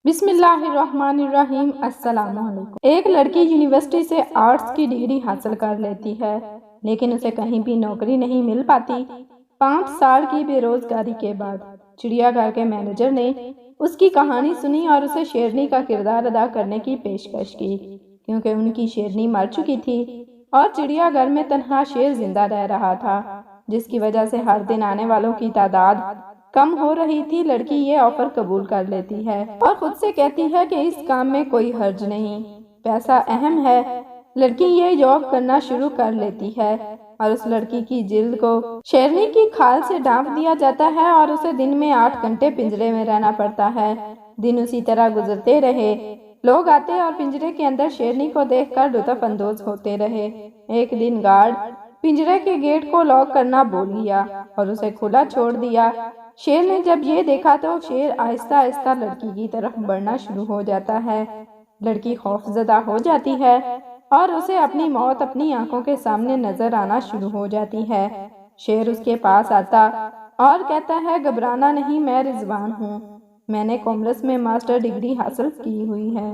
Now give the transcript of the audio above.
بسم اللہ الرحمن الرحیم۔ السلام علیکم۔ ایک لڑکی یونیورسٹی سے آرٹس کی ڈگری حاصل کر لیتی ہے لیکن اسے کہیں بھی نوکری نہیں مل پاتی۔ 5 سال کی بے روزگاری کے بعد چڑیا گھر کے مینیجر نے اس کی کہانی سنی اور اسے شیرنی کا کردار ادا کرنے کی پیشکش کی، کیونکہ ان کی شیرنی مر چکی تھی اور چڑیا گھر میں تنہا شیر زندہ رہ رہا تھا، جس کی وجہ سے ہر دن آنے والوں کی تعداد کم ہو رہی تھی۔ لڑکی یہ آفر قبول کر لیتی ہے اور خود سے کہتی ہے کہ اس کام میں کوئی حرج نہیں، پیسہ اہم ہے۔ لڑکی یہ جاب کرنا شروع کر لیتی ہے اور اس لڑکی کی جلد کو شیرنی کی کھال سے ڈھانپ دیا جاتا ہے اور اسے دن میں 8 گھنٹے پنجرے میں رہنا پڑتا ہے۔ دن اسی طرح گزرتے رہے، لوگ آتے اور پنجرے کے اندر شیرنی کو دیکھ کر لطف اندوز ہوتے رہے۔ ایک دن گارڈ پنجرے کے گیٹ کو لاک کرنا بھول گیا اور اسے کھلا چھوڑ دیا۔ شیر نے جب یہ دیکھا تو شیر آہستہ آہستہ لڑکی کی طرف بڑھنا شروع ہو جاتا ہے۔ لڑکی خوف زدہ ہو جاتی ہے اور اسے اپنی موت اپنی آنکھوں کے سامنے نظر آنا شروع ہو جاتی ہے۔ شیر اس کے پاس آتا اور کہتا ہے، گھبرانا نہیں، میں رضوان ہوں، میں نے کامرس میں ماسٹر ڈگری حاصل کی ہوئی ہے۔